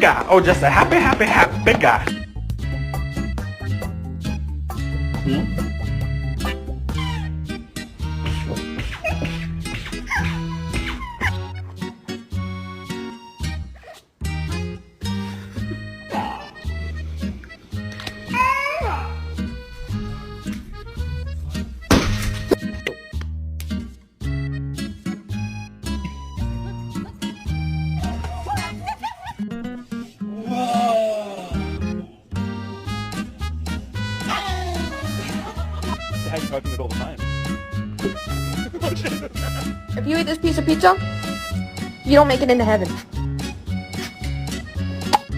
guy. Oh, just a happy, happy, happy guy. How you talking it all the time? If you eat this piece of pizza, you don't make it into heaven.